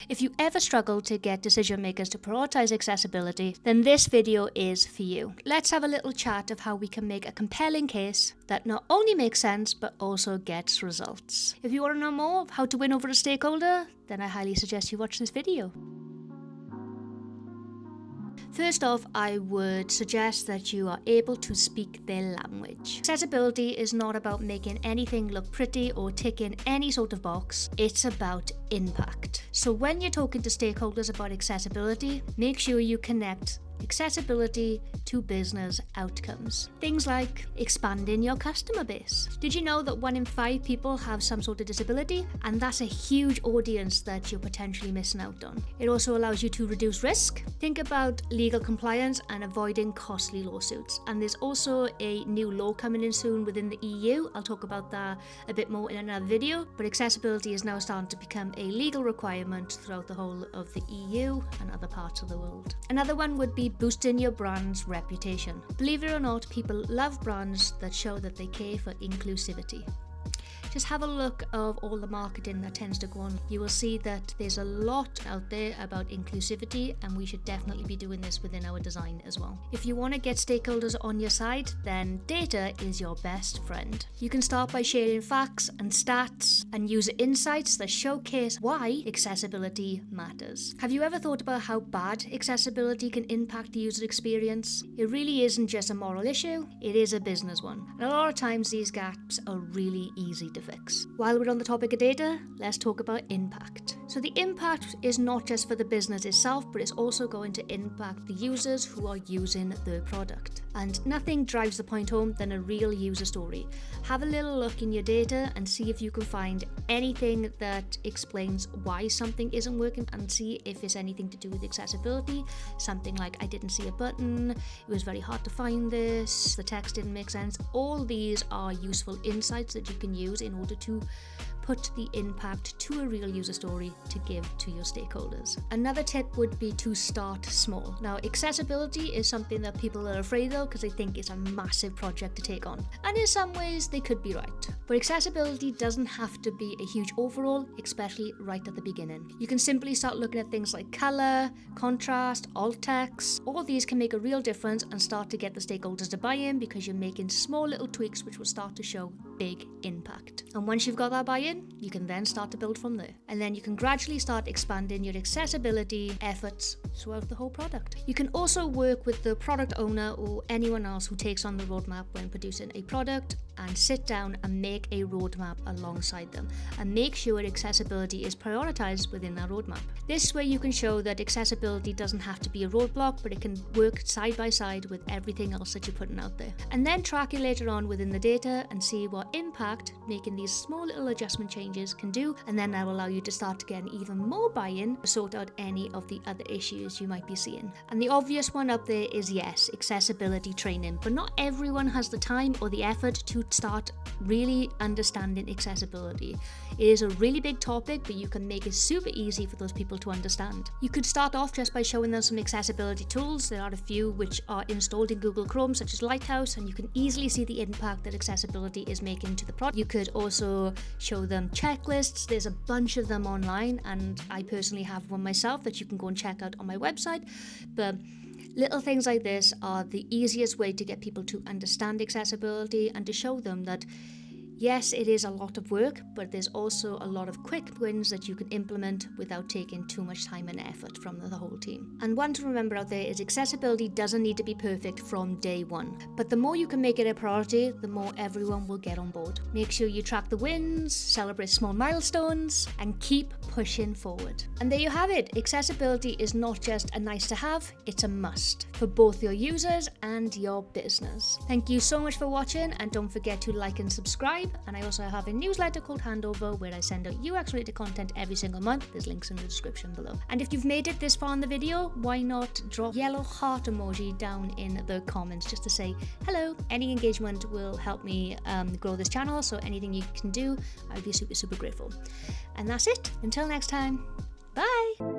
If you ever struggle to get decision makers to prioritize accessibility, then this video is for you. Let's have a little chat of how we can make a compelling case that not only makes sense, but also gets results. If you want to know more of how to win over a stakeholder, then I highly suggest you watch this video. First off, I would suggest that you are able to speak their language. Accessibility is not about making anything look pretty or ticking any sort of box. It's about impact. So when you're talking to stakeholders about accessibility, make sure you connect accessibility to business outcomes. Things like expanding your customer base. Did you know that 1 in 5 people have some sort of disability? And that's a huge audience that you're potentially missing out on. It also allows you to reduce risk. Think about legal compliance and avoiding costly lawsuits. And there's also a new law coming in soon within the EU. I'll talk about that a bit more in another video, but accessibility is now starting to become a legal requirement throughout the whole of the EU and other parts of the world. Another one would be boosting your brand's reputation. Believe it or not, people love brands that show that they care for inclusivity. Just have a look of all the marketing that tends to go on. You will see that there's a lot out there about inclusivity, and we should definitely be doing this within our design as well. If you want to get stakeholders on your side, then data is your best friend. You can start by sharing facts and stats and user insights that showcase why accessibility matters. Have you ever thought about how bad accessibility can impact the user experience? It really isn't just a moral issue, it is a business one. And a lot of times these gaps are really easy to fix. While we're on the topic of data, let's talk about impact. So the impact is not just for the business itself, but it's also going to impact the users who are using the product. And nothing drives the point home than a real user story. Have a little look in your data and see if you can find anything that explains why something isn't working, and see if it's anything to do with accessibility. Something like, I didn't see a button, it was very hard to find this, the text didn't make sense. All these are useful insights that you can use in order to put the impact to a real user story to give to your stakeholders. Another tip would be to start small. Now, accessibility is something that people are afraid of because they think it's a massive project to take on. And in some ways, they could be right. But accessibility doesn't have to be a huge overhaul, especially right at the beginning. You can simply start looking at things like color, contrast, alt text. All these can make a real difference and start to get the stakeholders to buy in, because you're making small little tweaks which will start to show big impact. And once you've got that buy-in, you can then start to build from there. And then you can gradually start expanding your accessibility efforts throughout the whole product. You can also work with the product owner or anyone else who takes on the roadmap when producing a product, and sit down and make a roadmap alongside them, and make sure accessibility is prioritized within that roadmap. This way you can show that accessibility doesn't have to be a roadblock, but it can work side by side with everything else that you're putting out there. And then track it later on within the data and see what impact making these small little adjustment changes can do, and then that will allow you to start to get even more buy-in to sort out any of the other issues you might be seeing. And the obvious one up there is, yes, accessibility training, but not everyone has the time or the effort to start really understanding accessibility. It is a really big topic, but you can make it super easy for those people to understand. You could start off just by showing them some accessibility tools. There are a few which are installed in Google Chrome, such as Lighthouse, and you can easily see the impact that accessibility is making to the product. You could also show them checklists. There's a bunch of them online, and I personally have one myself that you can go and check out on my website. But little things like this are the easiest way to get people to understand accessibility and to show them that yes, it is a lot of work, but there's also a lot of quick wins that you can implement without taking too much time and effort from the whole team. And one to remember out there is accessibility doesn't need to be perfect from day one, but the more you can make it a priority, the more everyone will get on board. Make sure you track the wins, celebrate small milestones, and keep pushing forward. And there you have it. Accessibility is not just a nice to have, it's a must for both your users and your business. Thank you so much for watching, and don't forget to like and subscribe. And I also have a newsletter called Handover where I send out UX related content every single month. There's links in the description below. And if you've made it this far in the video, why not drop yellow heart emoji down in the comments just to say hello. Any engagement will help me grow this channel, so anything you can do, I'd be super grateful. And that's it. Until next time, bye.